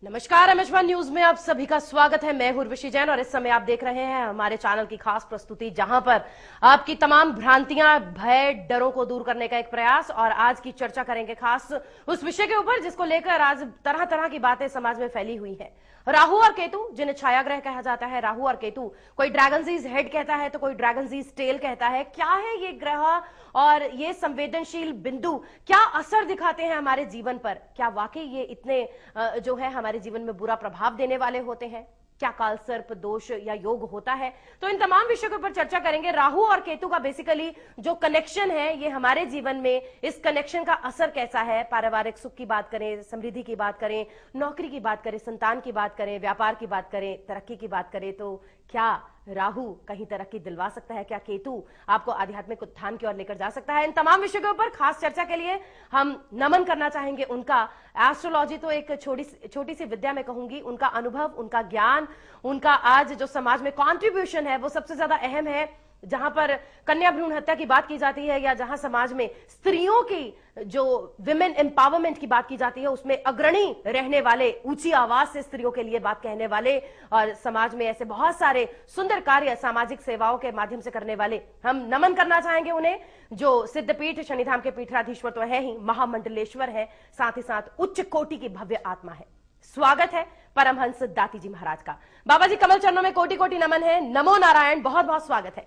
नमस्कार, एमएच1 न्यूज में आप सभी का स्वागत है। मैं हूं उर्वशी जैन और इस समय आप देख रहे हैं हमारे चैनल की खास प्रस्तुति, जहां पर आपकी तमाम भ्रांतियां, भय, डरों को दूर करने का एक प्रयास। और आज की चर्चा करेंगे खास उस विषय के ऊपर जिसको लेकर आज तरह तरह की बातें समाज में फैली हुई है। राहु और केतु, जिन्हें छायाग्रह कहा जाता है। राहु और केतु, कोई ड्रैगनजीज हेड कहता है तो कोई ड्रैगनजीज टेल कहता है। क्या है ये ग्रह और ये संवेदनशील बिंदु क्या असर दिखाते हैं हमारे जीवन पर? क्या वाकई ये इतने जो है हमारे जीवन में बुरा प्रभाव देने वाले होते हैं? क्या काल सर्प दोष या योग होता है? तो इन तमाम विषयों के ऊपर चर्चा करेंगे। राहु और केतु का बेसिकली जो कनेक्शन है, ये हमारे जीवन में इस कनेक्शन का असर कैसा है? पारिवारिक सुख की बात करें, समृद्धि की बात करें, नौकरी की बात करें, संतान की बात करें, व्यापार की बात करें, तरक्की की बात करें, तो क्या राहु कहीं तरक्की दिलवा सकता है? क्या केतु आपको आध्यात्मिक उत्थान की ओर लेकर जा सकता है? इन तमाम विषयों के ऊपर खास चर्चा के लिए हम नमन करना चाहेंगे उनका। एस्ट्रोलॉजी तो एक छोटी सी विद्या में कहूंगी, उनका अनुभव, उनका ज्ञान, उनका आज जो समाज में कॉन्ट्रीब्यूशन है वो सबसे ज्यादा अहम है। जहां पर कन्या भ्रूण हत्या की बात की जाती है या जहां समाज में स्त्रियों की जो विमेन एम्पावरमेंट की बात की जाती है, उसमें अग्रणी रहने वाले, ऊंची आवाज से स्त्रियों के लिए बात कहने वाले और समाज में ऐसे बहुत सारे सुंदर कार्य सामाजिक सेवाओं के माध्यम से करने वाले, हम नमन करना चाहेंगे उन्हें। जो सिद्धपीठ शनिधाम के पीठाधीश्वर तो है ही, महामंडलेश्वर है, साथ ही साथ उच्च कोटि की भव्य आत्मा है। स्वागत है परमहंस दाती जी महाराज का। बाबा जी, कमल चरणों में कोटि कोटि नमन है। नमो नारायण, बहुत बहुत स्वागत है।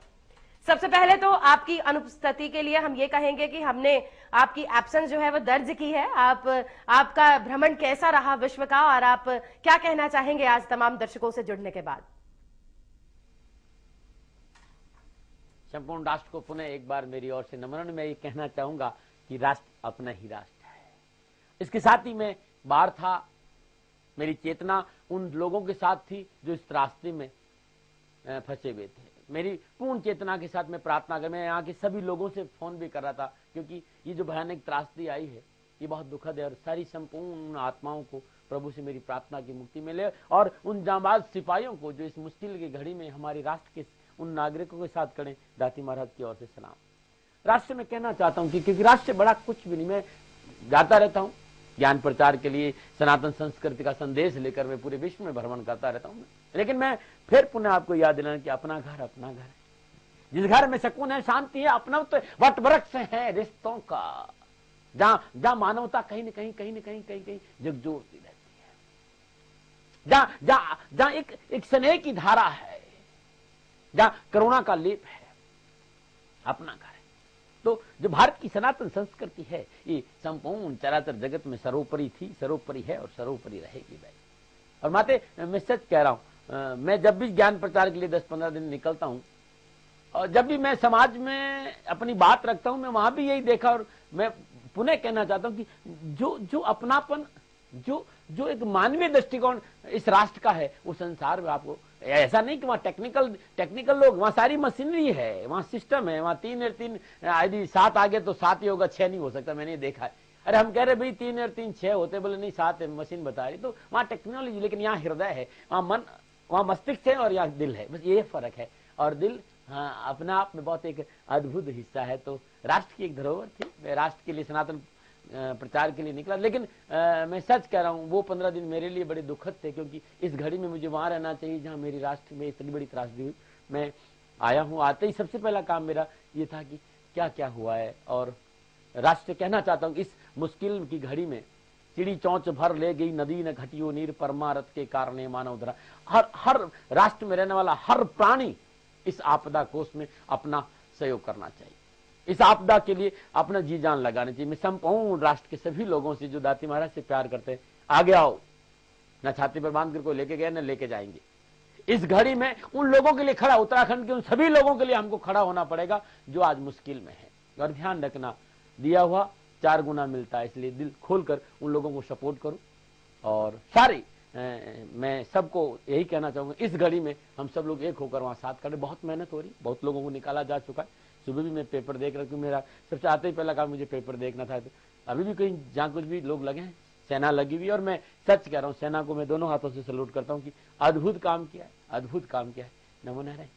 सबसे पहले तो आपकी अनुपस्थिति के लिए हम ये कहेंगे कि हमने आपकी एब्सेंस जो है वो दर्ज की है। आपका भ्रमण कैसा रहा विश्व का, और आप क्या कहना चाहेंगे आज तमाम दर्शकों से जुड़ने के बाद? संपूर्ण राष्ट्र को पुनः एक बार मेरी ओर से नमन। मैं ये कहना चाहूंगा कि राष्ट्र अपना ही राष्ट्र है। इसके साथ ही मैं बाहर था, मेरी चेतना उन लोगों के साथ थी जो इस रास्ते में फंसे हुए थे। मेरी पूर्ण चेतना के साथ मैं प्रार्थना कर, मैं यहाँ के सभी लोगों से फोन भी कर रहा था, क्योंकि ये जो भयानक त्रासदी आई है ये बहुत दुखद है और सारी संपूर्ण आत्माओं को प्रभु से मेरी प्रार्थना की मुक्ति मिले। और उन जांबाज सिपाहियों को जो इस मुश्किल की घड़ी में हमारे राष्ट्र के उन नागरिकों के साथ खड़े, दाती महाराज की ओर से सलाम। राष्ट्र से मैं कहना चाहता हूँ कि क्योंकि राष्ट्र से बड़ा कुछ भी नहीं, मैं जाता रहता हूँ ज्ञान प्रचार के लिए, सनातन संस्कृति का संदेश लेकर मैं पूरे विश्व में भ्रमण करता रहता हूँ। लेकिन मैं फिर पुनः आपको याद दिलाना कि अपना घर अपना घर है। जिस घर में सुकून है, शांति है, अपना तो वट वृक्ष है रिश्तों का, जहां मानवता कहीं न कहीं जगजोरती रहती है, जहां एक स्नेह की धारा है, जहां करुणा का लेप है, अपना घर है। तो जो भारत की सनातन संस्कृति है, ये संपूर्ण चराचर जगत में सर्वोपरि थी, सर्वोपरि है और सर्वोपरि रहेगी भाई। और माते, मैं सच कह रहा हूं, मैं जब भी ज्ञान प्रचार के लिए 10-15 दिन निकलता हूं और जब भी मैं समाज में अपनी बात रखता हूं, मैं वहां भी यही देखा। और मैं पुनः कहना चाहता हूं कि जो अपनापन, जो एक मानवीय दृष्टिकोण इस राष्ट्र का है, वो संसार में आपको ऐसा नहीं कि वहाँ टेक्निकल लोग, वहाँ सारी मशीनरी है, वहाँ सिस्टम है, वहाँ 3 और 3 यदि 7 आगे तो 7 ही होगा, 6 नहीं हो सकता। मैंने देखा है। अरे हम कह रहे भाई 3 और 3 6 होते, बोले नहीं 7 है, मशीन बता रही। तो वहाँ टेक्नोलॉजी, लेकिन यहाँ हृदय है, वहाँ मन, वहाँ मस्तिष्क है और यहाँ दिल है, बस ये फर्क है। और दिल हाँ अपना आप में बहुत एक अद्भुत हिस्सा है। तो राष्ट्र की एक धरोहर थी, मैं राष्ट्र के लिए सनातन प्रचार के लिए निकला। लेकिन मैं सच कह रहा हूँ, वो 15 दिन मेरे लिए बड़े दुखद थे, क्योंकि इस घड़ी में मुझे वहां रहना चाहिए जहां मेरी राष्ट्र में इतनी बड़ी त्रासदी हुई। मैं आया हूँ, आते ही सबसे पहला काम मेरा ये था कि क्या क्या हुआ है, और राष्ट्र से कहना चाहता हूँ इस मुश्किल की घड़ी में चिड़ी चौंच भर ले गई नदी न घटियो नीर, परमारथ के कारण मानव धरा। हर राष्ट्र में रहने वाला हर प्राणी इस आपदा कोष में अपना सहयोग करना चाहिए, इस आपदा के लिए अपना जी जान लगाना चाहिए। मैं संपूर्ण राष्ट्र के सभी लोगों से जो दाती महाराज से प्यार करते हैं, आगे आओ। न छाती पर बांध कर कोई लेके गए, न लेके जाएंगे। इस घड़ी में उन लोगों के लिए खड़ा, उत्तराखंड के उन सभी लोगों के लिए हमको खड़ा होना पड़ेगा जो आज मुश्किल में है। और ध्यान रखना, दिया हुआ 4 गुना मिलता है, इसलिए दिल खोलकर उन लोगों को सपोर्ट करो। और सारे मैं सबको यही कहना चाहूंगा, इस घड़ी में हम सब लोग एक होकर वहां साथ खड़े। बहुत मेहनत हो रही, बहुत लोगों को निकाला जा चुका है। सुबह भी मैं पेपर देख रहा हूँ, मेरा सबसे आते ही पहला काम मुझे पेपर देखना था। तो अभी भी कहीं जहाँ कुछ भी लोग लगे हैं, सेना लगी हुई। और मैं सच कह रहा हूँ, सेना को मैं दोनों हाथों से सैल्यूट करता हूँ कि अद्भुत काम किया है, अद्भुत काम किया है। नमो नारायण।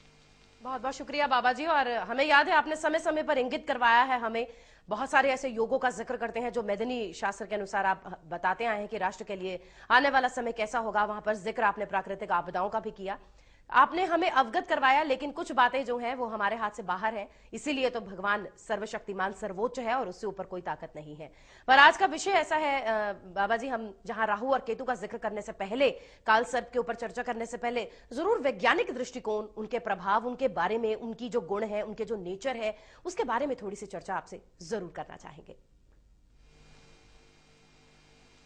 बहुत बहुत शुक्रिया बाबा जी। और हमें याद है आपने समय समय पर इंगित करवाया है हमें बहुत सारे ऐसे योगों का जिक्र करते हैं जो मैदानी शास्त्र के अनुसार आप बताते आए हैं कि राष्ट्र के लिए आने वाला समय कैसा होगा। वहां पर जिक्र आपने प्राकृतिक आपदाओं का भी किया, आपने हमें अवगत करवाया, लेकिन कुछ बातें जो हैं वो हमारे हाथ से बाहर है। इसीलिए तो भगवान सर्वशक्तिमान सर्वोच्च है और उससे ऊपर कोई ताकत नहीं है। पर आज का विषय ऐसा है बाबा जी, हम जहां राहु और केतु का जिक्र करने से पहले, काल सर्प के ऊपर चर्चा करने से पहले जरूर वैज्ञानिक दृष्टिकोण, उनके प्रभाव, उनके बारे में, उनकी जो गुण है, उनके जो नेचर है, उसके बारे में थोड़ी सी चर्चा आपसे जरूर करना चाहेंगे।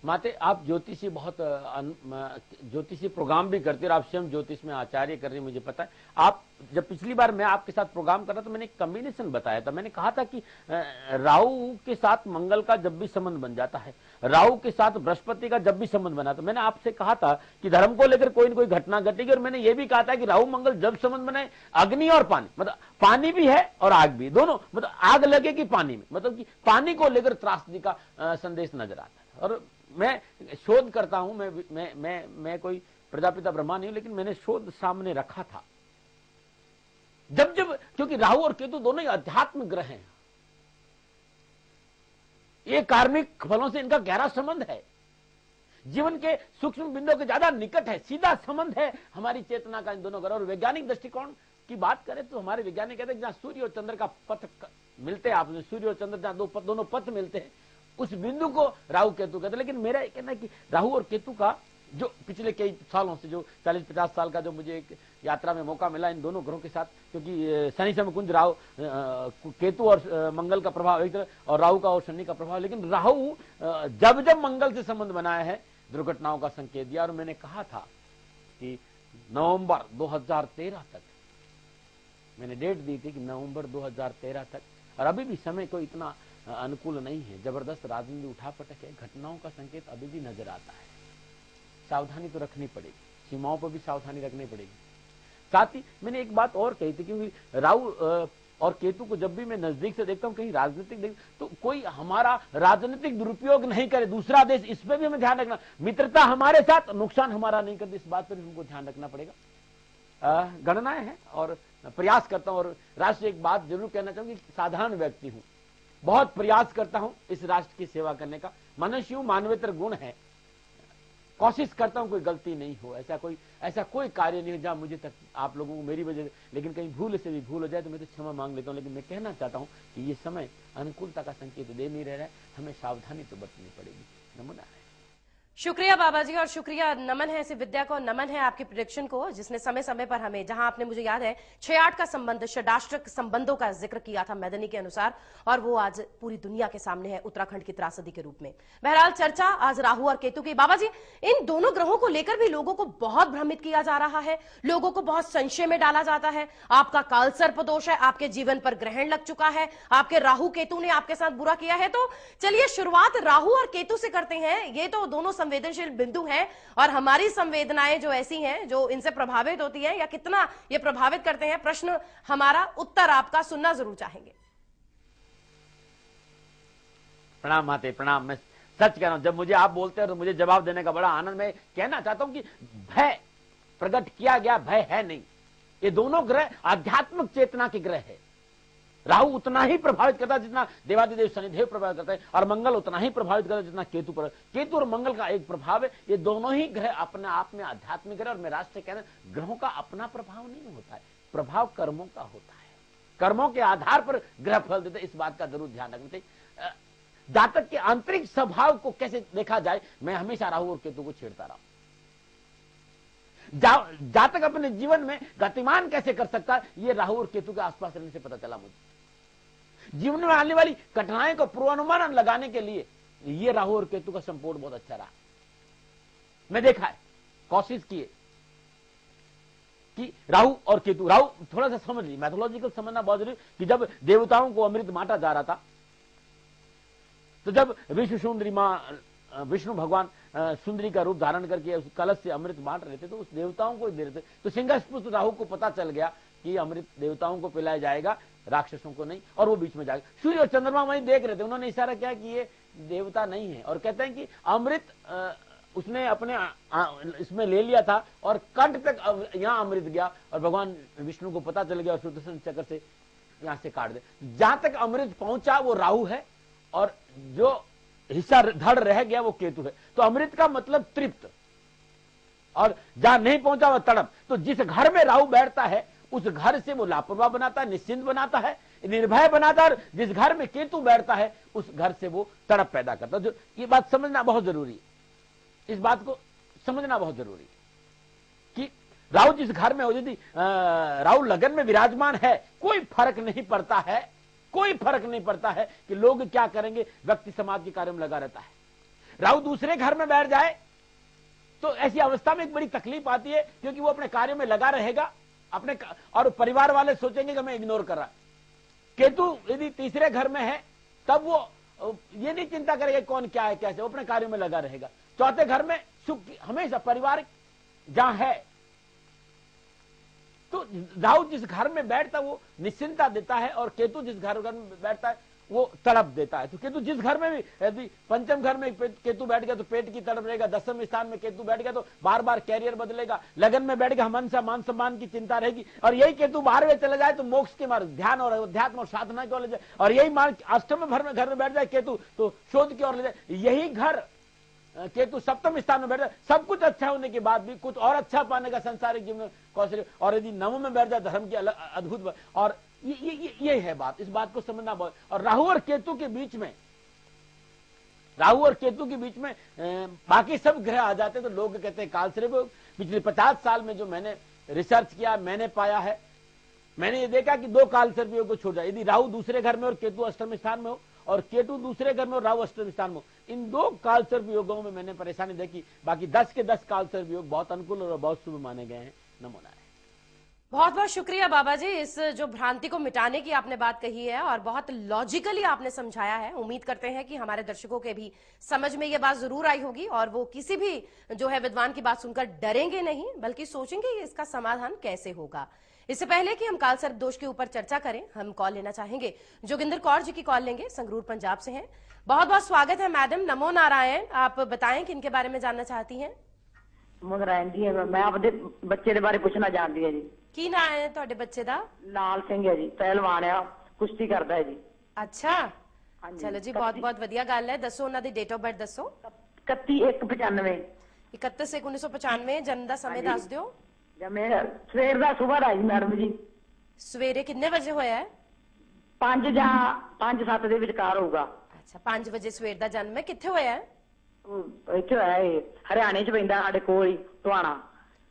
माते, आप ज्योतिषी बहुत ज्योतिषी प्रोग्राम भी करते हैं और आप स्वयं ज्योतिष में आचार्य कर रहे हैं, मुझे पता है। आप जब पिछली बार मैं आपके साथ प्रोग्राम कर रहा तो मैंने एक कॉम्बिनेशन बताया था। मैंने कहा था कि राहु के साथ मंगल का जब भी संबंध बन जाता है, राहु के साथ बृहस्पति का जब भी संबंध बना, तो मैंने आपसे कहा था कि धर्म को लेकर कोई न कोई घटना घटेगी। और मैंने ये भी कहा था कि राहु मंगल जब संबंध बनाए, अग्नि और पानी, मतलब पानी भी है और आग भी, दोनों, मतलब आग लगेगी पानी में, मतलब कि पानी को लेकर त्रासदी का संदेश नजर आता है। और मैं शोध करता हूं, मैं कोई प्रजापिता ब्रह्मा नहीं हूं, लेकिन मैंने शोध सामने रखा था। जब क्योंकि राहु और केतु दोनों ही अध्यात्म ग्रह हैं, ये कार्मिक फलों से इनका गहरा संबंध है, जीवन के सूक्ष्म बिंदुओं के ज्यादा निकट है, सीधा संबंध है हमारी चेतना का इन दोनों ग्रह। और वैज्ञानिक दृष्टिकोण की बात करें तो हमारे वैज्ञानिक कहते हैं जहां सूर्य और चंद्र का पथ मिलते हैं, आपने सूर्य और चंद्र जहां दोनों पथ मिलते हैं, उस बिंदु को राहु केतु कहते हैं। लेकिन मेरा कहना है कि राहु और केतु का जो पिछले कई सालों से, जो 40-50 साल का जो मुझे एक यात्रा में मौका मिला इन दोनों ग्रहों के साथ, क्योंकि शनि समय कुंज राहु, केतु और मंगल का प्रभाव एक तरह, और राहु का और शनि का प्रभाव, लेकिन राहु जब मंगल से संबंध बनाया है दुर्घटनाओं का संकेत दिया। और मैंने कहा था कि नवंबर 2013 तक, मैंने डेट दी थी कि नवंबर 2013 तक, और अभी भी समय को इतना अनुकूल नहीं है, जबरदस्त राजनीति उठापटक है, घटनाओं का संकेत अभी भी नजर आता है। सावधानी तो रखनी पड़ेगी, सीमाओं पर भी सावधानी रखनी पड़ेगी। साथ ही मैंने एक बात और कही थी, क्योंकि राहु और केतु को जब भी मैं नजदीक से देखता हूं, कहीं राजनीतिक देख तो कोई हमारा राजनीतिक दुरुपयोग नहीं करे, दूसरा देश, इस पर भी हमें ध्यान रखना, मित्रता हमारे साथ, नुकसान हमारा नहीं करती, इस बात पर भी हमको ध्यान रखना पड़ेगा। गणनाएं हैं और प्रयास करता हूं। और राष्ट्र एक बात जरूर कहना चाहूंगी, साधारण व्यक्ति हूं, बहुत प्रयास करता हूं इस राष्ट्र की सेवा करने का, मनुष्य हूं, मानवेतर गुण है, कोशिश करता हूं कोई गलती नहीं हो, ऐसा कोई कार्य नहीं हो जहां मुझे तक आप लोगों को मेरी वजह से, लेकिन कहीं भूल से भी भूल हो जाए तो मैं तो क्षमा मांग लेता हूं। लेकिन मैं कहना चाहता हूं कि ये समय अनुकूलता का संकेत दे नहीं रह रहा है, हमें सावधानी तो बरतनी पड़ेगी। नमूना है। शुक्रिया बाबा जी, और शुक्रिया, नमन है ऐसी विद्या को, नमन है आपकी प्रेडिक्शन को, जिसने समय समय पर हमें, जहां आपने, मुझे याद है 6-8 का संबंध, षडाष्टक संबंधों का जिक्र किया था मैदानी के अनुसार, और वो आज पूरी दुनिया के सामने है उत्तराखंड की त्रासदी के रूप में। बहरहाल चर्चा आज राहु और केतु की। बाबा जी, इन दोनों ग्रहों को लेकर भी लोगों को बहुत भ्रमित किया जा रहा है, लोगों को बहुत संशय में डाला जाता है। आपका काल सर्प दोष है, आपके जीवन पर ग्रहण लग चुका है, आपके राहु केतु ने आपके साथ बुरा किया है। तो चलिए शुरुआत राहु और केतु से करते हैं। ये तो दोनों संवेदनशील बिंदु हैं, और हमारी संवेदनाएं जो ऐसी हैं जो इनसे प्रभावित होती हैं, या कितना ये प्रभावित करते हैं, प्रश्न हमारा, उत्तर आपका सुनना जरूर चाहेंगे। प्रणाम माते, प्रणाम। मैं सच कह रहा हूं, जब मुझे आप बोलते हैं तो मुझे जवाब देने का बड़ा आनंद। मैं कहना चाहता हूं कि भय प्रकट किया गया, भय है नहीं। ये दोनों ग्रह आध्यात्मिक चेतना के ग्रह है। राहु उतना ही प्रभावित करता है जितना देवादिदेव शनिदेव प्रभावित करता है, और मंगल उतना ही प्रभावित करता है जितना केतु पर। केतु और मंगल का एक प्रभाव है, ये दोनों ही ग्रह अपने आप में आध्यात्मिक ग्रह। और मैं राष्ट्र कहना, ग्रहों का अपना प्रभाव नहीं होता है, प्रभाव कर्मों का होता है, कर्मों के आधार पर ग्रह फल देते, इस बात का जरूर ध्यान रखना चाहिए। जातक के आंतरिक स्वभाव को कैसे देखा जाए, मैं हमेशा राहु और केतु को छेड़ता रहा। जातक अपने जीवन में गतिमान कैसे कर सकता है, ये राहु और केतु के आसपास रहने से पता चला मुझे। जीवन में आने वाली कठिनाई को पूर्वानुमान लगाने के लिए ये राहु और केतु का संपूर्ण बहुत अच्छा रहा। मैं देखा है, कोशिश किए कि राहु और केतु, राहु थोड़ा सा समझ ली, मैथोलॉजिकल समझना बहुत जरूरी, कि जब देवताओं को अमृत बांटा जा रहा था, तो जब विश्व सुंदरी मां विष्णु भगवान सुंदरी का रूप धारण करके उस कलश से अमृत बांट रहे थे, तो उस देवताओं को दे रहे थे। तो सिंहस्पुष्ट राहु को पता चल गया कि अमृत देवताओं को पिलाया जाएगा, राक्षसों को नहीं, और वो बीच में जाएगा। सूर्य और चंद्रमा वहीं देख रहे थे, उन्होंने इशारा किया कि ये देवता नहीं है, और कहते हैं कि अमृत उसने अपने इसमें ले लिया था, और कंठ तक यहां अमृत गया, और भगवान विष्णु को पता चल गया, और सुदर्शन चक्र से यहां से काट दे। जहां तक अमृत पहुंचा वो राहु है और जो हिस्सा धड़ रह गया वो केतु है। तो अमृत का मतलब तृप्त, और जहां नहीं पहुंचा वह तड़प। तो जिस घर में राहु बैठता है उस घर से वो लापरवाह बनाता है, निश्चिंत बनाता है, निर्भय बनाता है। जिस घर में केतु बैठता है उस घर से वो तड़प पैदा करता है। जो ये बात समझना बहुत जरूरी है, इस बात को समझना बहुत जरूरी है कि राहु जिस घर में हो, यदि राहु लगन में विराजमान है, कोई फर्क नहीं पड़ता है, कोई फर्क नहीं पड़ता है कि लोग क्या करेंगे, व्यक्ति समाज के कार्य में लगा रहता है। राहु दूसरे घर में बैठ जाए तो ऐसी अवस्था में एक बड़ी तकलीफ आती है, क्योंकि वो अपने कार्य में लगा रहेगा अपने, और परिवार वाले सोचेंगे कि मैं इग्नोर कर रहा। केतु यदि तीसरे घर में है तब वो ये नहीं चिंता करेगा कौन क्या है कैसे, वो अपने कार्य में लगा रहेगा। चौथे घर में सुख हमेशा परिवार जहां है, तो राहु जिस घर में बैठता है वो निश्चिंता देता है, और केतु जिस घर में बैठता है वो तड़प देता है। तो केतु जिस घर में भी, यदि पंचम घर में केतु बैठ गया तो पेट की तड़प रहेगा, दसम स्थान में केतु बैठ गया तो बार बार कैरियर बदलेगा, लगन में बैठ गया हमेशा मान सम्मान की चिंता रहेगी, और यही केतु 12वें चले जाए तो मोक्ष के मार्ग, ध्यान और अध्यात्म और साधना की ओर ले जाए, और यही मार्ग अष्टम घर में बैठ जाए केतु तो शोध की ओर ले जाए। यही घर केतु सप्तम स्थान में बैठ जाए, सब कुछ अच्छा होने के बाद भी कुछ और अच्छा पाने का संसारिक जीवन में कौशल, और यदि नवम में बैठ जाए धर्म की अद्भुत, और ये है बात, इस बात को समझना बहुत। और राहु और केतु के बीच में, राहु और केतु के बीच में बाकी सब ग्रह आ जाते हैं तो लोग कहते हैं कालसर्प योग। पिछले 50 साल में जो मैंने रिसर्च किया, मैंने पाया है, मैंने ये देखा कि 2 कालसर्प योग को छोड़ जाए। यदि राहु दूसरे घर में और केतु अष्टम स्थान में हो, और केतु दूसरे घर में और राहु अष्टम स्थान में हो, इन 2 कालसर्प योगों में मैंने परेशानी देखी। बाकी 10 के 10 कालसर्प योग बहुत अनुकूल और बहुत शुभ माने गए हैं। नमो नारायण। बहुत बहुत शुक्रिया बाबा जी, इस जो भ्रांति को मिटाने की आपने बात कही है और बहुत लॉजिकली आपने समझाया है। उम्मीद करते हैं कि हमारे दर्शकों के भी समझ में ये बात जरूर आई होगी, और वो किसी भी जो है विद्वान की बात सुनकर डरेंगे नहीं, बल्कि सोचेंगे कि इसका समाधान कैसे होगा। इससे पहले कि हम कालसर्प दोष के ऊपर चर्चा करें, हम कॉल लेना चाहेंगे। जोगिंदर कौर जी की कॉल लेंगे, संगरूर पंजाब से हैं। बहुत बहुत स्वागत है मैडम, नमो नारायण। आप बताएं कि इनके बारे में जानना चाहती हैं। नारायण जी, मैं आपके बच्चे के बारे पूछना चाहती है जी। की ना है ਤੁਹਾਡੇ ਬੱਚੇ ਦਾ? लाल सिंह है जी, पहलवान है, कुश्ती करता है जी। अच्छा, चलो जी, बहुत बहुत वधिया गल है। दसो ਉਹਨਾਂ ਦੀ डेट ऑफ बर्थ दसो। 31/1/95। 31/1/1995 जन्म ਦਾ समय दस ਦਿਓ। जमे सवेर ਦਾ सुबह ਦਾ जी मैडम जी। ਸਵੇਰੇ ਕਿੰਨੇ ਵਜੇ ਹੋਇਆ ਹੈ? 5 ਜਾਂ 5-7 ਦੇ ਵਿਚਕਾਰ ਹੋਊਗਾ। अच्छा, 5 ਵਜੇ ਸਵੇਰ ਦਾ ਜਨਮ ਹੈ। ਕਿੱਥੇ ਹੋਇਆ ਹੈ? ਇੱਥੇ ਹੋਇਆ ਹੈ, ਹਰਿਆਣੇ ਚ ਪੈਂਦਾ ਸਾਡੇ ਕੋਲ ਹੀ, ਟੋਹਾਣਾ।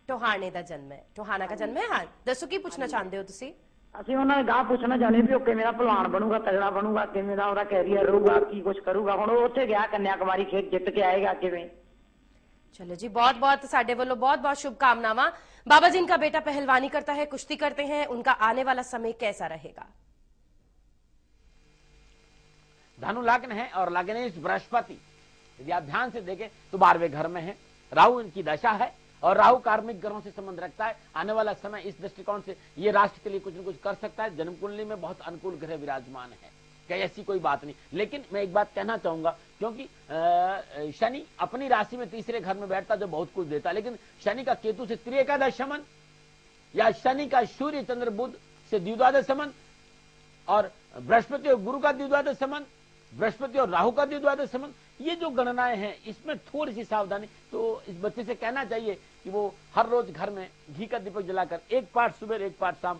ਟੋਹਾਣੇ ਦਾ ਜਨਮ ਹੈ, ਟੋਹਾਣਾ ਦਾ ਜਨਮ ਹੈ। ਹਾਂ, ਦੱਸੋ ਕੀ ਪੁੱਛਣਾ ਚਾਹੁੰਦੇ ਹੋ ਤੁਸੀਂ? ਅਸੀਂ ਉਹਨਾਂ ਨੇ ਗਾਹ ਪੁੱਛਣਾ ਚਾਹੁੰਦੇ ਵੀ ਉਹ ਕਿਵੇਂ ਦਾ ਭਲਵਾਨ ਬਣੂਗਾ, ਤਗੜਾ ਬਣੂਗਾ, ਕਿਵੇਂ ਦਾ ਉਹਦਾ ਕੈਰੀਅਰ ਰਹੂਗਾ, ਕੀ ਕੁਝ ਕਰੂਗਾ। ਹੁਣ ਉਹ ਉੱਥੇ ਗਿਆ ਕੰਨਿਆ ਕੁਮਾਰੀ, ਖੇਡ ਜਿੱਤ ਕੇ ਆਏਗਾ ਕਿਵੇਂ? चलो जी, बहुत बहुत साडे वालों बहुत बहुत शुभकामनावां। बाबा जी, इनका बेटा पहलवानी करता है, कुश्ती करते हैं, उनका आने वाला समय कैसा रहेगा? धनु लग्न है और लग्नेश बृहस्पति, यदि आप ध्यान से देखें तो 12वें घर में है। राहु इनकी दशा है और राहु कार्मिक ग्रहों से संबंध रखता है। आने वाला समय इस दृष्टिकोण से ये राष्ट्र के लिए कुछ न कुछ कर सकता है। जन्म कुंडली में बहुत अनुकूल ग्रह विराजमान है, कहीं ऐसी कोई बात नहीं। लेकिन मैं एक बात कहना चाहूंगा, क्योंकि शनि अपनी राशि में तीसरे घर में बैठता जो बहुत कुछ देता है, लेकिन शनि का केतु से त्रिएकादश संबंध, या शनि का सूर्य चंद्र बुध से द्विद्वादश संबंध, और बृहस्पति और गुरु का द्विद्वादश संबंध, बृहस्पति और राहु का द्विद्वादश संबंध, ये जो गणनाएं हैं इसमें थोड़ी सी सावधानी। तो इस बच्चे से कहना चाहिए कि वो हर रोज घर में घी का दीपक जलाकर एक पाठ सुबह एक पाठ शाम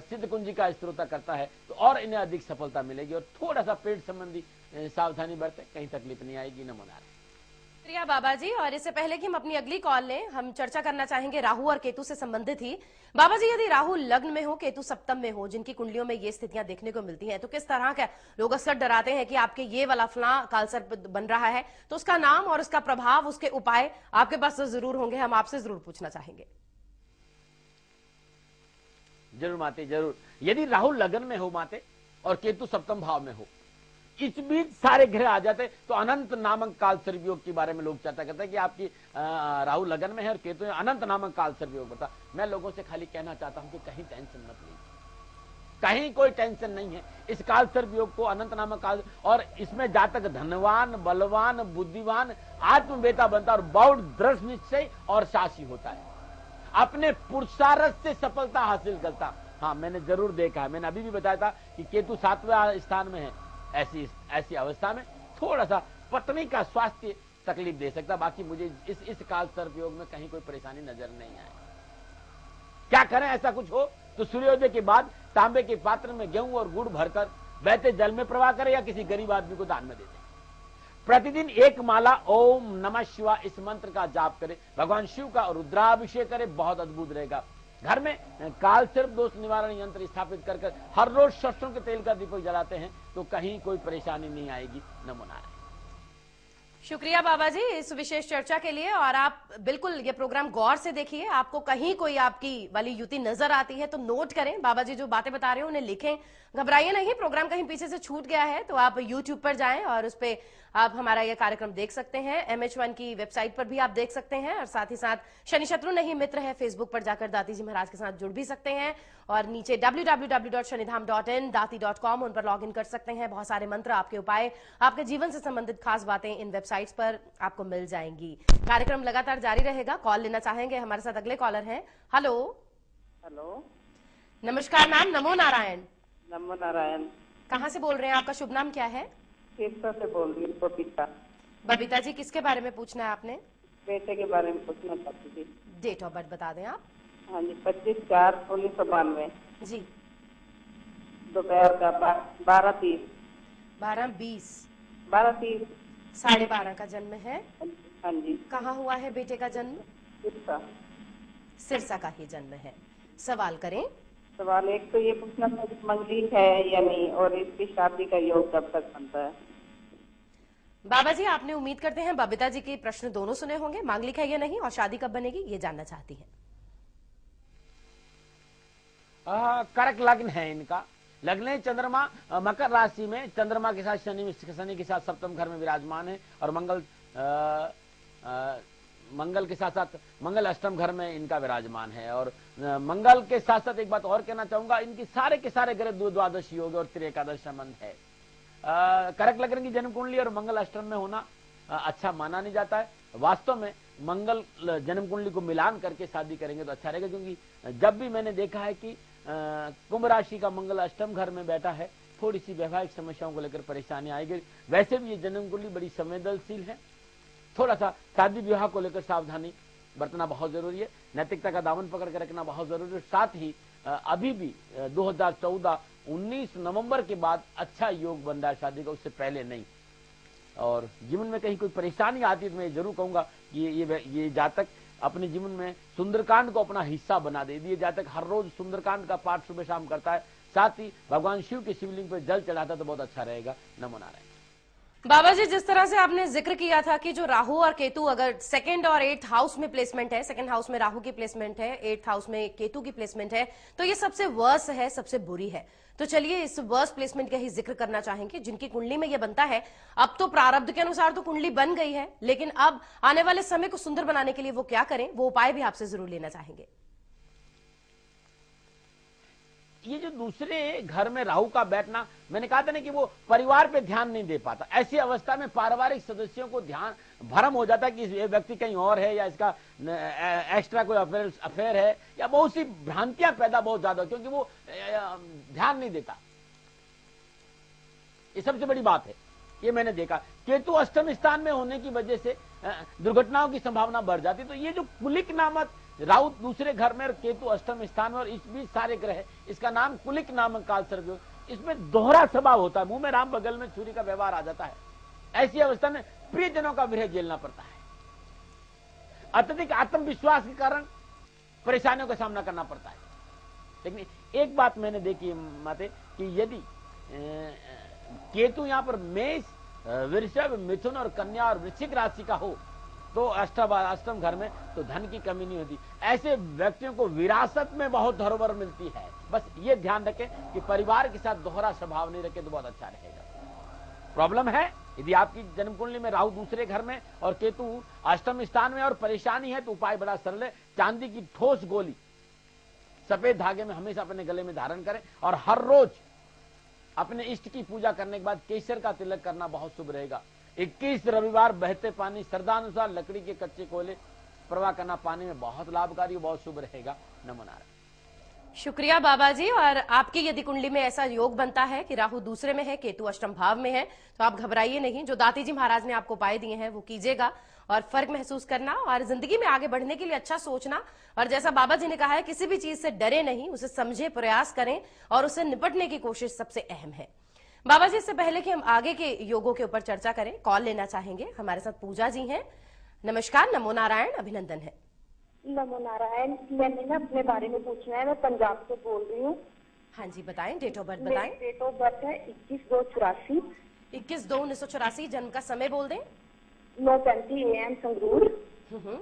सिद्ध कुंजी का स्तोत्र करता है तो और इन्हें अधिक सफलता मिलेगी। और थोड़ा सा पेट संबंधी सावधानी बरते, कहीं तकलीफ नहीं आएगी। नमो नारायण। शुक्रिया बाबा जी। और इससे पहले कि हम अपनी अगली कॉल लें, हम चर्चा करना चाहेंगे राहु और केतु से संबंधित ही। बाबा जी, यदि राहु लग्न में हो, केतु सप्तम में हो, जिनकी कुंडलियों में ये स्थितियां देखने को मिलती हैं, तो किस तरह का लोग अक्सर डराते हैं कि आपके ये वाला फला कालसर्प बन रहा है, तो उसका नाम और उसका प्रभाव, उसके उपाय आपके पास तो जरूर होंगे, हम आपसे जरूर पूछना चाहेंगे। जरूर माते, जरूर। यदि राहु लग्न में हो माते और केतु सप्तम भाव में हो, इस बीच सारे ग्रह आ जाते तो अनंत नामक कालसर्प योग के बारे में लोग चर्चा करते हैं कि आपकी राहु लग्न में है और केतु अनंत नामक कालसर्प योग बता। मैं लोगों से खाली कहना चाहता हूं कि कहीं टेंशन मत लीजिए, कहीं कोई टेंशन नहीं है। इस कालसर्प योग को अनंत नामक काल, और इसमें जातक धनवान, बलवान, बुद्धिवान, आत्मवेता बनता और बहुत दृढ़ निश्चय और साहसी होता है, अपने पुरुषार्थ से सफलता हासिल करता, हाँ, मैंने जरूर देखा है। मैंने अभी भी बताया था कि केतु 7वें स्थान में है। ऐसी अवस्था में थोड़ा सा पत्नी का स्वास्थ्य तकलीफ दे सकता। बाकी मुझे इस काल सर्प योग में कहीं कोई परेशानी नजर नहीं आई। क्या करें, ऐसा कुछ हो तो सूर्योदय के बाद तांबे के पात्र में गेहूं और गुड़ भरकर बहते जल में प्रवाह करें या किसी गरीब आदमी को दान में दे दें। प्रतिदिन एक माला ओम नमः शिवाय इस मंत्र का जाप करें, भगवान शिव का रुद्राभिषेक करें, बहुत अद्भुत रहेगा। घर में काल सर्प दोष निवारण यंत्र स्थापित कर हर रोज सरसों के तेल का दीपक जलाते हैं तो कहीं कोई परेशानी नहीं आएगी। नमो नारायण। शुक्रिया बाबा जी इस विशेष चर्चा के लिए। और आप बिल्कुल ये प्रोग्राम गौर से देखिए, आपको कहीं कोई आपकी वाली युति नजर आती है तो नोट करें। बाबा जी जो बातें बता रहे हैं उन्हें लिखें, घबराइए नहीं। प्रोग्राम कहीं पीछे से छूट गया है तो आप YouTube पर जाएं और उस पे आप हमारा यह कार्यक्रम देख सकते हैं। MH1 की वेबसाइट पर भी आप देख सकते हैं और साथ ही साथ शनि शत्रु नहीं मित्र है फेसबुक पर जाकर दाती जी महाराज के साथ जुड़ भी सकते हैं और नीचे www.shanidham.in dati.com उन पर लॉग इन कर सकते हैं। बहुत सारे मंत्र, आपके उपाय, आपके जीवन से संबंधित खास बातें इन वेबसाइट्स पर आपको मिल जाएंगी। कार्यक्रम लगातार जारी रहेगा। कॉल लेना चाहेंगे, हमारे साथ अगले कॉलर हैं। हेलो हेलो, नमस्कार मैम, नमो नारायण। नमो नारायण। कहाँ से बोल रहे हैं, आपका शुभ नाम क्या है? सिरसा से बोल रही हूँ, बबीता। बबीता जी, किसके बारे में पूछना है आपने? बेटे के बारे में पूछना चाहती थी। डेट ऑफ बर्थ बता दें आप। हाँ जी, 25/4/1992 जी। दोपहर का 12:30। 12:20 12:30 12:30 का जन्म है। हाँ जी। कहाँ हुआ है बेटे का जन्म? सिरसा। सिरसा का ही जन्म है। सवाल करें। सवाल एक तो ये पूछना था कि मंगली है या नहीं और इसकी शादी का योग कब तक बनता है। बाबा जी आपने उम्मीद करते हैं बबीता जी के प्रश्न दोनों सुने होंगे, मांगलिक है या नहीं और शादी कब बनेगी ये जानना चाहती हैं। कर्क लग्न है इनका। लग्न है चंद्रमा मकर राशि में, चंद्रमा के साथ शनि के साथ सप्तम घर में विराजमान है और मंगल के साथ साथ मंगल अष्टम घर में इनका विराजमान है। और मंगल के साथ साथ एक बात और कहना चाहूंगा, इनकी सारे के सारे ग्रह द्वादश योग और त्रिएकादश संबंध है। कर्क लग्न की जन्म कुंडली और मंगल अष्टम में होना अच्छा माना नहीं जाता है। वास्तव में मंगल जन्म कुंडली को मिलान करके शादी करेंगे तो अच्छा रहेगा, क्योंकि जब भी मैंने देखा है कि कुंभ राशि का मंगल अष्टम घर में बैठा है, थोड़ी सी वैवाहिक समस्याओं को लेकर परेशानी आएगी। वैसे भी ये जन्म कुंडली बड़ी संवेदनशील है, थोड़ा सा शादी विवाह को लेकर सावधानी बरतना बहुत जरूरी है। नैतिकता का दामन पकड़ कर रखना बहुत जरूरी है। साथ ही अभी भी 2014-19 नवंबर के बाद अच्छा योग बन रहा है शादी का, उससे पहले नहीं। और जीवन में कहीं कोई परेशानी आती है तो मैं जरूर कहूंगा कि ये जातक अपने जीवन में सुंदरकांड को अपना हिस्सा बना दे। ये जातक हर रोज सुंदरकांड का पाठ सुबह शाम करता है, साथ ही भगवान शिव के शिवलिंग पर जल चढ़ाता तो बहुत अच्छा रहेगा। नमो नारायण। बाबा जी जिस तरह से आपने जिक्र किया था कि जो राहु और केतु अगर 2nd और 8th हाउस में प्लेसमेंट है, 2nd हाउस में राहु की प्लेसमेंट है, 8th हाउस में केतु की प्लेसमेंट है, तो ये सबसे वर्स है, सबसे बुरी है। तो चलिए इस वर्स प्लेसमेंट का ही जिक्र करना चाहेंगे जिनकी कुंडली में ये बनता है। अब तो प्रारब्ध के अनुसार तो कुंडली बन गई है, लेकिन अब आने वाले समय को सुंदर बनाने के लिए वो क्या करें, वो उपाय भी आपसे जरूर लेना चाहेंगे। ये जो दूसरे घर में राहु का बैठना, मैंने कहा था ना कि वो परिवार पे ध्यान नहीं दे पाता। ऐसी अवस्था में पारिवारिक सदस्यों को ध्यान भ्रम हो जाता है कि ये व्यक्ति कहीं और है या इसका एक्स्ट्रा कोई अफेयर है, या बहुत सी भ्रांतियां पैदा बहुत ज्यादा, क्योंकि वो ध्यान नहीं देता। ये सबसे बड़ी बात है, ये मैंने देखा। केतु अष्टम स्थान में होने की वजह से दुर्घटनाओं की संभावना बढ़ जाती। तो ये जो कुलिक नामक राहु दूसरे घर में और केतु अष्टम स्थान में और इस बीच सारे ग्रह, इसका नाम कुलिक नामक काल सर्प योग। इसमें दोहरा स्वभाव होता है, मुंह में राम बगल में छुरी का व्यवहार आ जाता है। ऐसी अवस्था में प्रियजनों का विरह झेलना पड़ता है। अत्यधिक आत्मविश्वास के कारण परेशानियों का सामना करना पड़ता है। लेकिन एक बात मैंने देखी माते कि यदि केतु यहां पर मेष, वृषभ, मिथुन और कन्या और वृश्चिक राशि का हो तो अष्टम घर में तो धन की कमी नहीं होती। ऐसे व्यक्तियों को विरासत में बहुत धरोहर मिलती है। बस ये ध्यान रखें कि परिवार के साथ दोहरा स्वभाव नहीं रखें तो बहुत अच्छा रहेगा। प्रॉब्लम है यदि आपकी जन्म कुंडली में राहु दूसरे घर में और केतु अष्टम स्थान में और परेशानी है तो उपाय बड़ा सरल है। चांदी की ठोस गोली सफेद धागे में हमेशा अपने गले में धारण करें और हर रोज अपने इष्ट की पूजा करने के बाद केसर का तिलक करना बहुत शुभ रहेगा। 21 रविवार बहते पानी श्रद्धानुसार लकड़ी के कच्चे कोयले प्रवाह करना पानी में बहुत लाभकारी, बहुत शुभ रहेगा। नमो नारायण। शुक्रिया बाबा जी। और आपकी यदि कुंडली में ऐसा योग बनता है कि राहु दूसरे में है, केतु अष्टम भाव में है, तो आप घबराइए नहीं। जो दाती जी महाराज ने आपको उपाय दिए हैं वो कीजिएगा और फर्क महसूस करना और जिंदगी में आगे बढ़ने के लिए अच्छा सोचना। और जैसा बाबा जी ने कहा है, किसी भी चीज से डरे नहीं, उसे समझे, प्रयास करें और उससे निपटने की कोशिश सबसे अहम है। बाबा जी, इससे पहले कि हम आगे के योगों के ऊपर चर्चा करें, कॉल लेना चाहेंगे। हमारे साथ पूजा जी हैं। नमस्कार, नमो नारायण, अभिनंदन है। नमो नारायण। मैंने ना अपने बारे में पूछना है। मैं पंजाब से बोल रही हूँ। हाँ जी, बताएं, डेट ऑफ बर्थ मेरी बताएं। डेट ऑफ बर्थ है 21/2/84। 21/2/1984। जन्म का समय बोल दें। 9:35 AM संगरूर। हम्म।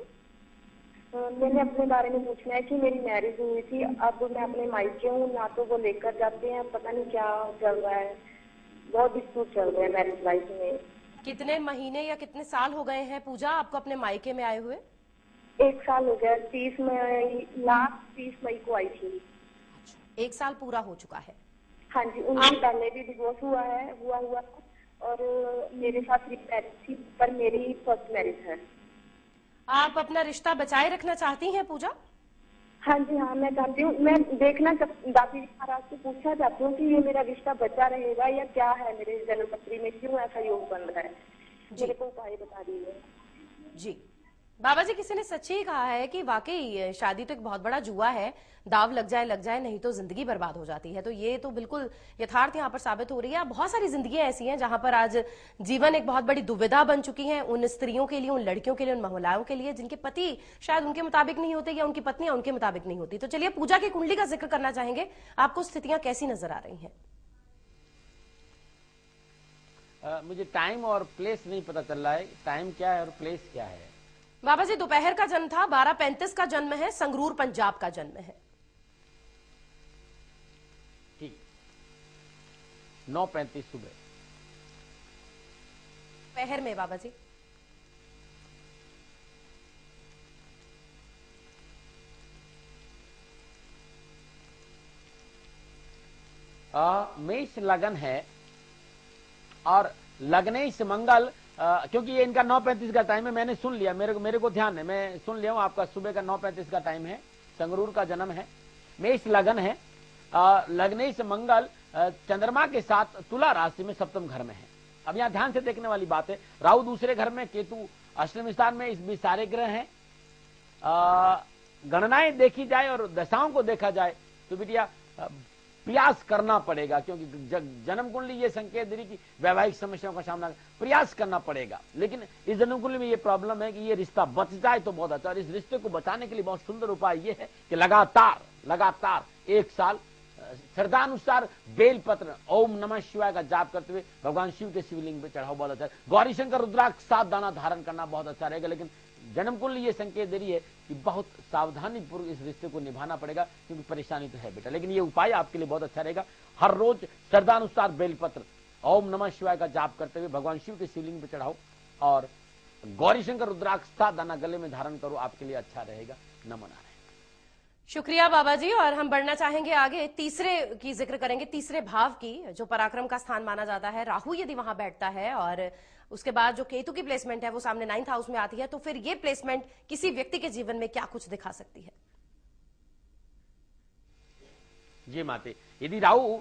मैंने अपने बारे में पूछना है कि मेरी मैरिज हुई थी, अब मैं अपने मायके हूँ, ना तो वो लेकर जाते हैं, पता नहीं क्या चल रहा है, बहुत डिस्प्यूट चल रहा है मैरिज लाइफ में। कितने महीने या कितने साल हो गए हैं पूजा आपको अपने मायके में आए हुए? 1 साल हो गया। 30 मई, लास्ट 30 मई को आई थी। 1 साल पूरा हो चुका है। हाँ जी। उनसे पहले भी डिवोर्स हुआ और मेरे साथ मैरिज थी, पर मेरी फर्स्ट मैरिज है। आप अपना रिश्ता बचाए रखना चाहती हैं पूजा? हाँ जी, हाँ, मैं चाहती हूँ। मैं देखना दादी जी महाराज से पूछना चाहती हूँ कि ये मेरा रिश्ता बचा रहेगा या क्या है, मेरे जन्मपत्री में क्यों ऐसा योग बन रहा है, मेरे को उपाय बता दीजिए। जी बाबा जी, किसी ने सच ही कहा है कि वाकई शादी तो एक बहुत बड़ा जुआ है, दाव लग जाए नहीं तो जिंदगी बर्बाद हो जाती है। तो ये तो बिल्कुल यथार्थ यहाँ पर साबित हो रही है। बहुत सारी जिंदगियां ऐसी हैं जहां पर आज जीवन एक बहुत बड़ी दुविधा बन चुकी है, उन स्त्रियों के लिए, उन लड़कियों के लिए, उन महिलाओं के लिए जिनके पति शायद उनके मुताबिक नहीं होते या उनकी पत्नियां उनके मुताबिक नहीं होती। तो चलिए पूजा की कुंडली का जिक्र करना चाहेंगे। आपको स्थितियां कैसी नजर आ रही हैं? मुझे टाइम और प्लेस नहीं पता चल रहा है। टाइम क्या है और प्लेस क्या है? बाबा जी, दोपहर का जन्म था, 12:35 का जन्म है, संगरूर पंजाब का जन्म है। ठीक, 9:35 सुबह दोपहर में बाबा जी। मेष लगन है और लगने से मंगल, क्योंकि ये इनका 9:35 का टाइम है, मैंने सुन लिया, मेरे को ध्यान है, मैं सुन लिया हूं। आपका सुबह का 9:35 का टाइम है, संगरूर का जन्म है, मेष लगन है। लगने से मंगल चंद्रमा के साथ तुला राशि में सप्तम घर में है। अब यहाँ ध्यान से देखने वाली बात है, राहु दूसरे घर में, केतु अष्टम स्थान में, इस भी सारे ग्रह हैं। गणनाएं देखी जाए और दशाओं को देखा जाए तो बिटिया प्रयास करना पड़ेगा, क्योंकि जन्म कुंडली ये संकेत दे रही कि वैवाहिक समस्याओं का सामना प्रयास करना पड़ेगा। लेकिन इस जन्म कुंडली में ये प्रॉब्लम है कि ये रिश्ता बच जाए तो बहुत अच्छा। और इस रिश्ते को बचाने के लिए बहुत सुंदर उपाय ये है कि लगातार 1 साल श्रद्धानुसार बेलपत्र ओम नमः शिवाय का जाप करते हुए भगवान शिव के शिवलिंग पे चढ़ाओ, बहुत अच्छा। गौरी शंकर रुद्राक्ष 7 दाना धारण करना बहुत अच्छा रहेगा। लेकिन जन्म कुंडली ये संकेत दे रही है कि बहुत सावधानी पूर्वक इस रिश्ते को निभाना पड़ेगा, क्योंकि परेशानी तो है बेटा। लेकिन ये उपाय आपके लिए बहुत अच्छा रहेगा। हर रोज श्रद्धानुसार बेलपत्र ओम नमः शिवाय का जाप करते हुए भगवान शिव के शिवलिंग पे चढ़ाओ और गौरी शंकर रुद्राक्ष 7 दाना गले में धारण करो, आपके लिए अच्छा रहेगा। नमो नारायण। शुक्रिया बाबा जी। और हम बढ़ना चाहेंगे आगे, तीसरे की जिक्र करेंगे, तीसरे भाव की, जो पराक्रम का स्थान माना जाता है। राहु यदि वहां बैठता है और उसके बाद जो केतु की प्लेसमेंट है वो सामने 9th हाउस में आती है, तो फिर ये प्लेसमेंट किसी व्यक्ति के जीवन में क्या कुछ दिखा सकती है? जी माते, यदि राहु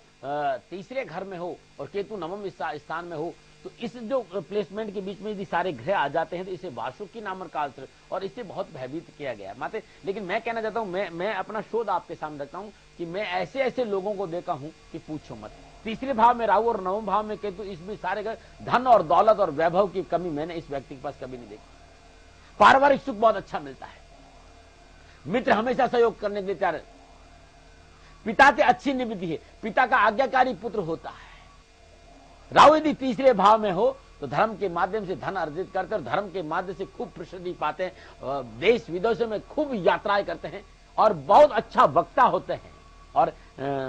तीसरे घर में हो और केतु नवम स्थान में हो, तो इस जो प्लेसमेंट के बीच में यदि सारे ग्रह आ जाते हैं तो इसे वासुकी नामक काल और इससे बहुत भयभीत किया गया माते। लेकिन मैं कहना चाहता हूं, मैं अपना शोध आपके सामने रखता हूं कि मैं ऐसे लोगों को देखा हूं कि पूछो मत। तीसरे भाव में राहु और नवम भाव में केतु, इसमें सारे ग्रह, धन और दौलत और वैभव की कमी मैंने इस व्यक्ति के पास कभी नहीं देखी। पारिवारिक सुख बहुत अच्छा मिलता है, मित्र हमेशा सहयोग करने के लिए तैयार है, पिता से अच्छी निविधि है, पिता का आज्ञाकारी पुत्र होता है। राहु यदि तीसरे भाव में हो तो धर्म के माध्यम से धन अर्जित करते हैं और धर्म के माध्यम से खूब प्रसिद्धि पाते हैं, देश विदेशों में खूब यात्राएं करते हैं और बहुत अच्छा वक्ता होते हैं। और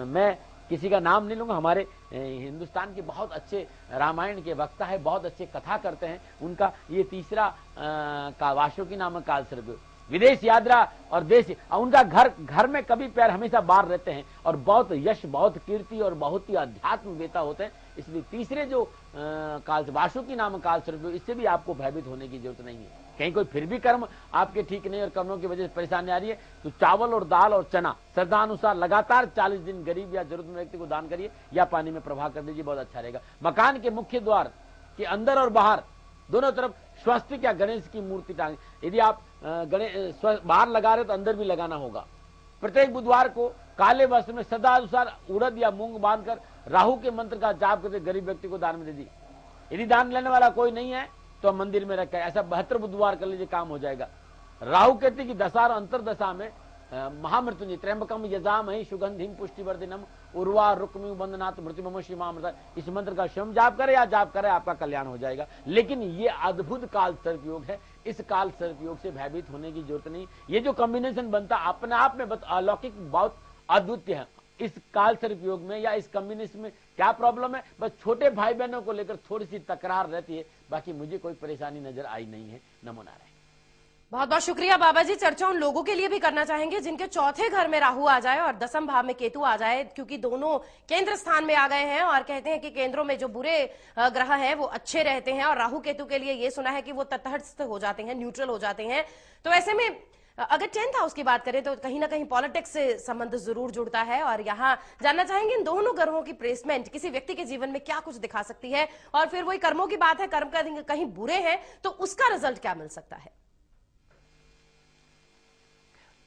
मैं किसी का नाम नहीं लूंगा, हमारे हिंदुस्तान के बहुत अच्छे रामायण के वक्ता है, बहुत अच्छे कथा करते हैं। उनका ये तीसरा का वासुकी नामक काल सर्प, विदेश यात्रा और देश, उनका घर में कभी पैर हमेशा बाहर रहते हैं और बहुत यश, बहुत कीर्ति और बहुत ही अध्यात्म वेता होते हैं। इसलिए तीसरे जो काल वासुकी नामक काल सर्प, इससे भी आपको भयभीत होने की जरूरत नहीं है। कहीं कोई फिर भी कर्म आपके ठीक नहीं और कर्मों की वजह से परेशानी आ रही है, तो चावल और दाल और चना श्रद्धा अनुसार लगातार 40 दिन गरीब या जरूरतमंद व्यक्ति को दान करिए या पानी में प्रवाह कर दीजिए, बहुत अच्छा रहेगा। मकान के मुख्य द्वार के अंदर और बाहर दोनों तरफ स्वस्तिक या गणेश की मूर्ति टांगे। यदि आप बाहर लगा रहे तो अंदर भी लगाना होगा। प्रत्येक बुधवार को काले वस्त्र में श्रद्धा अनुसार उड़द या मूंग बांधकर राहु के मंत्र का जाप करके गरीब व्यक्ति को दान में दे दी। यदि दान लेने वाला कोई नहीं है तो मंदिर में रखा है। ऐसा 72 बुधवार कर लीजिए, काम हो जाएगा। राहु केतु की दशा और अंतरदशा में महामृत्युंजय त्र्यंबकम यजामहे सुगंधिम पुष्टिवर्धनम उर्वा रुक्मि बंदनाथ मृत्युमो शिवामृत, इस मंत्र का स्वयं जाप करे या जाप करे, आपका कल्याण हो जाएगा। लेकिन ये अद्भुत काल सर्प योग है, इस काल सर्प योग से भयभीत होने की जरूरत नहीं। ये जो कॉम्बिनेशन बनता अपने आप में अलौकिक, बहुत अद्वितीय है। इस काल सर्प योग में या इस कॉम्बिनेशन में क्या प्रॉब्लम है, बस छोटे भाई बहनों को लेकर थोड़ी सी तकरार रहती है, बाकी मुझे कोई परेशानी नजर आई नहीं है। नमो नारायण। बहुत बहुत शुक्रिया बाबा जी। चर्चा उन लोगों के लिए भी करना चाहेंगे जिनके चौथे घर में राहु आ जाए और 10वें भाव में केतु आ जाए, क्योंकि दोनों केंद्र स्थान में आ गए हैं और कहते हैं कि केंद्रों में जो बुरे ग्रह हैं वो अच्छे रहते हैं, और राहु केतु के लिए ये सुना है कि वो तटस्थ हो जाते हैं, न्यूट्रल हो जाते हैं। तो ऐसे में अगर 10th हाउस की बात करें तो कहीं ना कहीं पॉलिटिक्स से संबंध जरूर जुड़ता है, और यहाँ जानना चाहेंगे इन दोनों ग्रहों की प्लेसमेंट किसी व्यक्ति के जीवन में क्या कुछ दिखा सकती है, और फिर वही कर्मों की बात है, कर्म कहीं बुरे हैं तो उसका रिजल्ट क्या मिल सकता है।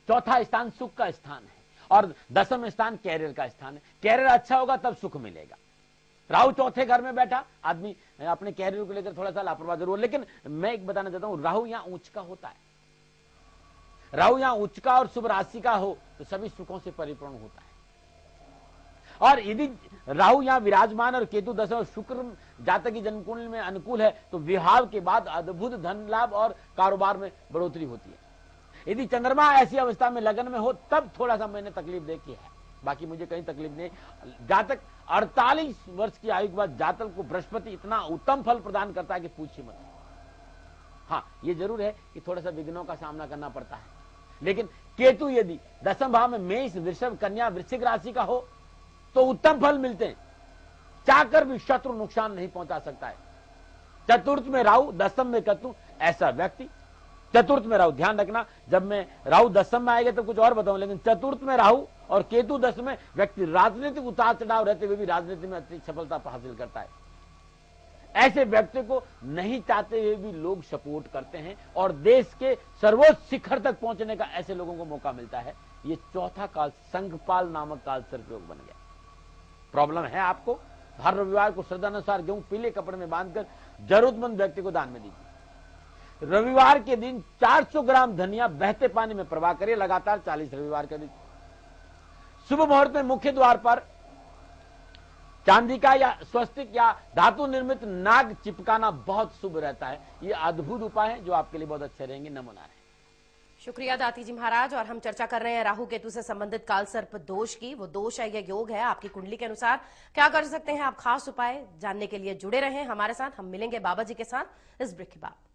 चौथा स्थान सुख का स्थान है और 10वां स्थान कैरियर का स्थान है। कैरियर अच्छा होगा तब सुख मिलेगा। राहु चौथे घर में बैठा, आदमी अपने कैरियर को लेकर थोड़ा सा लापरवाह जरूर। लेकिन मैं एक बताना चाहता हूं, राहु यहां उच्च का होता है। राहु यहां उच्च का और शुभ राशि का हो तो सभी सुखों से परिपूर्ण होता है। और यदि राहु यहां विराजमान और केतु 10 और शुक्र जातक की जन्मकुंडली में अनुकूल है तो विवाह के बाद अद्भुत धन लाभ और कारोबार में बढ़ोतरी होती है। यदि चंद्रमा ऐसी अवस्था में लगन में हो तब थोड़ा सा मैंने तकलीफ देखी है, बाकी मुझे कहीं तकलीफ नहीं। जातक 48 वर्ष की आयु के बाद जातक को बृहस्पति इतना उत्तम फल प्रदान करता है कि पूछिए मत। हाँ, ये जरूर है कि थोड़ा सा विघ्नों का सामना करना पड़ता है, लेकिन केतु यदि 10वें भाव में मेष, वृषभ, कन्या, वृश्चिक राशि का हो तो उत्तम फल मिलते हैं। चाहकर भी शत्रु नुकसान नहीं पहुंचा सकता है। चतुर्थ में राहु, 10वें में केतु, ऐसा व्यक्ति। चतुर्थ में राहु, ध्यान रखना, जब मैं राहु 10वें में आएगा तो कुछ और बताऊं, लेकिन चतुर्थ में राहु और केतु 10 में व्यक्ति राजनीतिक उतार चढ़ाव रहते हुए भी राजनीति में अच्छी सफलता हासिल करता है। ऐसे व्यक्ति को नहीं चाहते हुए भी लोग सपोर्ट करते हैं और देश के सर्वोच्च शिखर तक पहुंचने का ऐसे लोगों को मौका मिलता है। ये चौथा काल संघपाल नामक काल सर्पयोग बन गया। प्रॉब्लम है आपको, हर रविवार को श्रद्धानुसार गेहूं पीले कपड़े में बांधकर जरूरतमंद व्यक्ति को दान में दीजिए। रविवार के दिन 400 ग्राम धनिया बहते पानी में प्रवाह करिए, लगातार 40 रविवार के दिन। शुभ मुहूर्त में मुख्य द्वार पर चांदी का या स्वस्तिक या धातु निर्मित नाग चिपकाना बहुत शुभ रहता है। ये अद्भुत उपाय है जो आपके लिए बहुत अच्छे रहेंगे। नमो नारायण। शुक्रिया दाती जी महाराज। और हम चर्चा कर रहे हैं राहु केतु से संबंधित काल सर्प दोष की। वो दोष है या योग है, आपकी कुंडली के अनुसार क्या कर सकते हैं आप, खास उपाय जानने के लिए जुड़े रहें हमारे साथ। हम मिलेंगे बाबा जी के साथ इस ब्रेक के बाद।